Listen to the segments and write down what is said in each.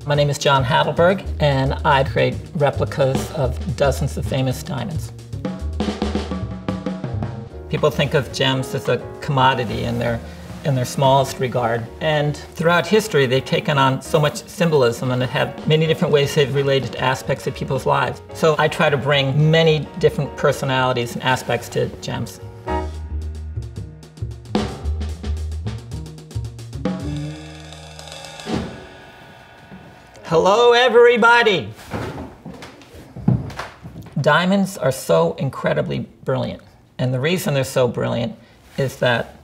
My name is John Hatleberg, and I create replicas of dozens of famous diamonds. People think of gems as a commodity in their smallest regard, and throughout history they've taken on so much symbolism and have many different ways they've related to aspects of people's lives. So I try to bring many different personalities and aspects to gems. Hello everybody! Diamonds are so incredibly brilliant, and the reason they're so brilliant is that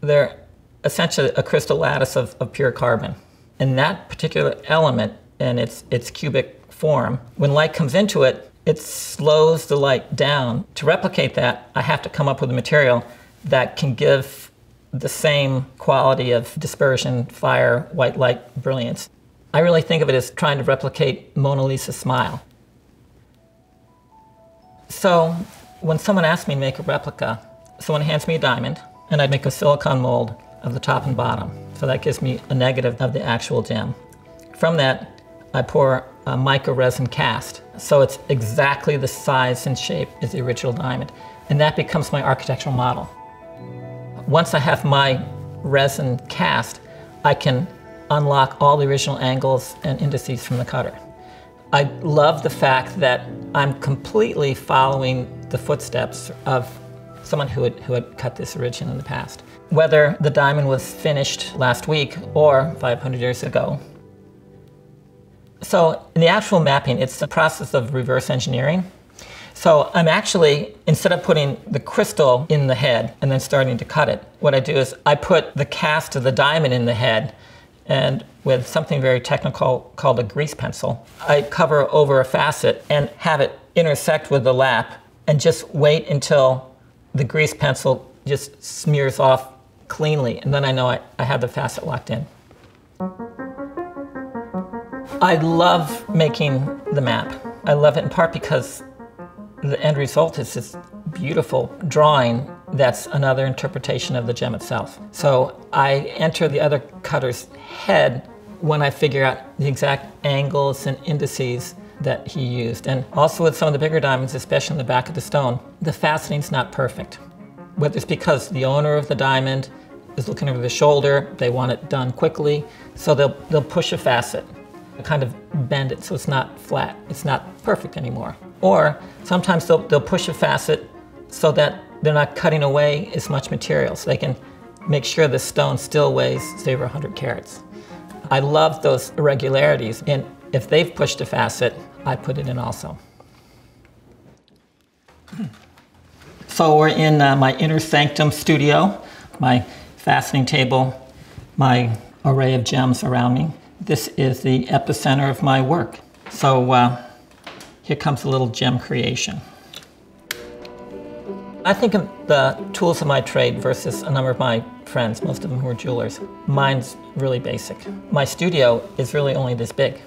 they're essentially a crystal lattice of pure carbon. And that particular element in its cubic form, when light comes into it, it slows the light down. To replicate that, I have to come up with a material that can give the same quality of dispersion, fire, white light, brilliance. I really think of it as trying to replicate Mona Lisa's smile. So when someone asks me to make a replica, someone hands me a diamond, and I make a silicone mold of the top and bottom. So that gives me a negative of the actual gem. From that, I pour a mica resin cast. So it's exactly the size and shape as the original diamond. And that becomes my architectural model. Once I have my resin cast, I can unlock all the original angles and indices from the cutter. I love the fact that I'm completely following the footsteps of someone who had cut this origin in the past. Whether the diamond was finished last week or 500 years ago. So in the actual mapping, it's the process of reverse engineering. So I'm actually, instead of putting the crystal in the head and then starting to cut it, what I do is I put the cast of the diamond in the head, and with something very technical called a grease pencil, I cover over a facet and have it intersect with the lap and just wait until the grease pencil just smears off cleanly, and then I know I have the facet locked in. I love making the map. I love it in part because the end result is this beautiful drawing that's another interpretation of the gem itself. So I enter the other cutter's head when I figure out the exact angles and indices that he used. And also with some of the bigger diamonds, especially in the back of the stone, the faceting's not perfect. Whether it's because the owner of the diamond is looking over the shoulder, they want it done quickly, so they'll push a facet, kind of bend it so it's not flat, it's not perfect anymore. Or sometimes they'll push a facet so that they're not cutting away as much material, so they can make sure the stone still weighs, say, over 100 carats. I love those irregularities, and if they've pushed a facet, I put it in also. So we're in my inner sanctum studio, my fastening table, my array of gems around me. This is the epicenter of my work. So here comes a little gem creation. I think of the tools of my trade versus a number of my friends, most of them who are jewelers. Mine's really basic. My studio is really only this big,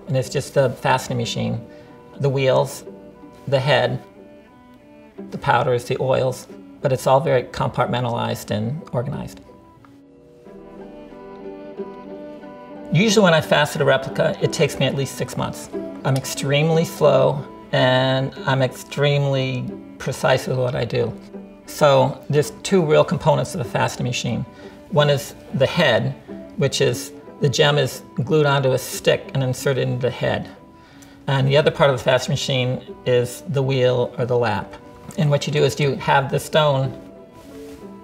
and it's just the fastening machine, the wheels, the head, the powders, the oils, but it's all very compartmentalized and organized. Usually when I fasten a replica, it takes me at least 6 months. I'm extremely slow, and I'm extremely precise with what I do. So there's two real components of a fastening machine. One is the head, which is the gem is glued onto a stick and inserted into the head. And the other part of the fastening machine is the wheel or the lap. And what you do is you have the stone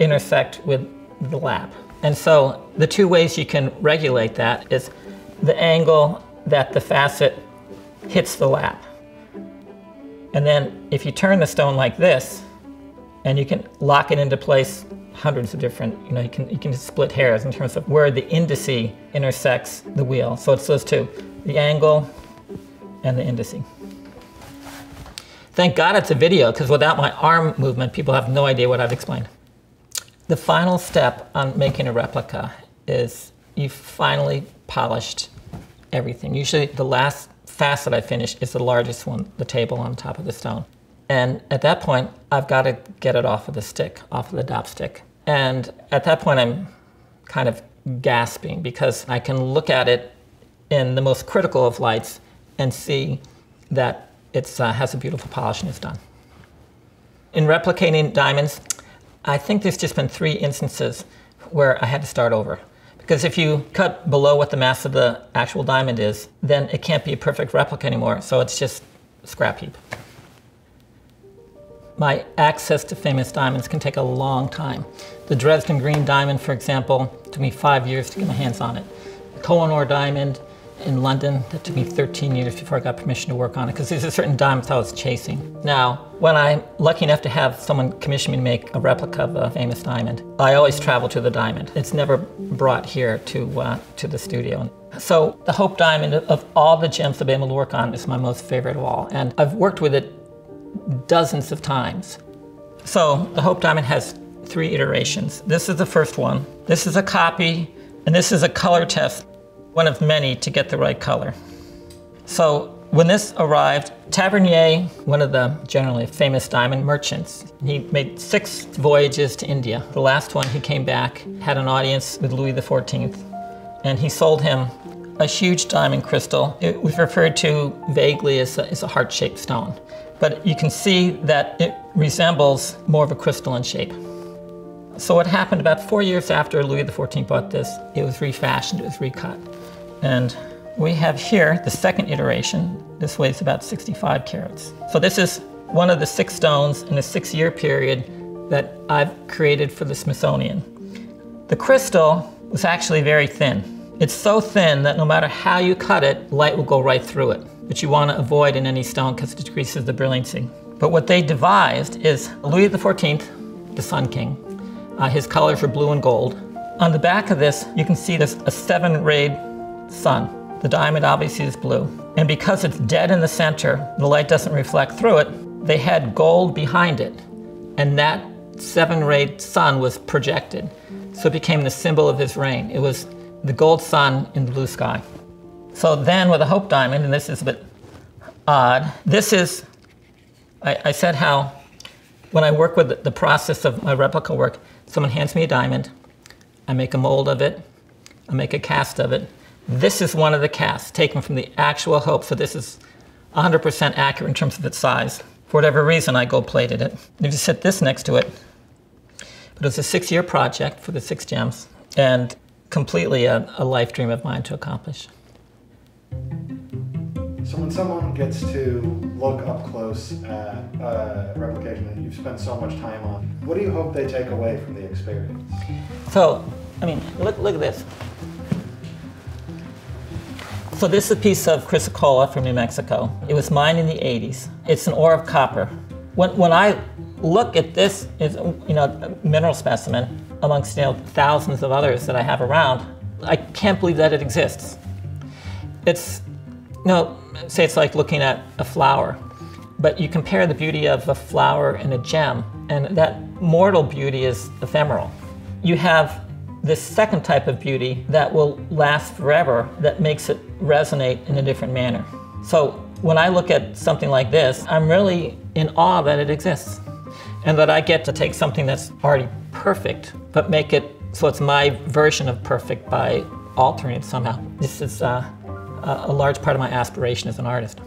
intersect with the lap. And so the two ways you can regulate that is the angle that the facet hits the lap. And then if you turn the stone like this, and you can lock it into place hundreds of different, you can split hairs in terms of where the indice intersects the wheel. So it's those two, the angle and the indice. Thank God it's a video, because without my arm movement, people have no idea what I've explained. The final step on making a replica is you've finally polished everything. Usually the last facet I finish is the largest one, the table on top of the stone. And at that point, I've got to get it off of the stick, off of the dop stick. And at that point, I'm kind of gasping because I can look at it in the most critical of lights and see that it has a beautiful polish and is done. In replicating diamonds, I think there's just been 3 instances where I had to start over. Because if you cut below what the mass of the actual diamond is, then it can't be a perfect replica anymore, so it's just a scrap heap. My access to famous diamonds can take a long time. The Dresden green diamond, for example, took me 5 years to get my hands on it. The Kohinoor diamond in London, that took me 13 years before I got permission to work on it, because there's a certain diamonds I was chasing. Now, when I'm lucky enough to have someone commission me to make a replica of a famous diamond, I always travel to the diamond. It's never brought here to the studio. So the Hope diamond, of all the gems I've been able to work on, is my most favorite of all, and I've worked with it dozens of times. So the Hope diamond has 3 iterations. This is the first one. This is a copy, and this is a color test, one of many to get the right color. So when this arrived, Tavernier, one of the generally famous diamond merchants, he made 6 voyages to India. The last one, he came back, had an audience with Louis XIV, and he sold him a huge diamond crystal. It was referred to vaguely as a heart-shaped stone. But you can see that it resembles more of a crystalline shape. So what happened about 4 years after Louis XIV bought this, it was refashioned, it was recut. And we have here the second iteration. This weighs about 65 carats. So this is one of the 6 stones in a 6-year period that I've created for the Smithsonian. The crystal was actually very thin. It's so thin that no matter how you cut it, light will go right through it, which you want to avoid in any stone because it decreases the brilliancy. But what they devised is Louis XIV, the Sun King, his colors were blue and gold. On the back of this, you can see there's a 7-rayed sun. The diamond obviously is blue. And because it's dead in the center, the light doesn't reflect through it, they had gold behind it. And that 7-rayed sun was projected. So it became the symbol of his reign. It was the gold sun in the blue sky. So then with a Hope diamond, and this is a bit odd, this is, I said how when I work with the process of my replica work, someone hands me a diamond, I make a mold of it, I make a cast of it. This is one of the casts taken from the actual Hope, so this is 100% accurate in terms of its size. For whatever reason, I gold plated it. You just set this next to it. But it was a 6-year project for the 6 gems, and completely a life dream of mine to accomplish. So when someone gets to look up close at a replication that you've spent so much time on, what do you hope they take away from the experience? So, I mean, look at this. So this is a piece of chrysocolla from New Mexico. It was mined in the 80s. It's an ore of copper. When I look at this, is a mineral specimen amongst thousands of others that I have around, I can't believe that it exists. It's, say it's like looking at a flower, but you compare the beauty of a flower and a gem, and that mortal beauty is ephemeral. You have this second type of beauty that will last forever, that makes it resonate in a different manner. So when I look at something like this, I'm really in awe that it exists, and that I get to take something that's already perfect, but make it so it's my version of perfect by altering it somehow. This is a large part of my aspiration as an artist.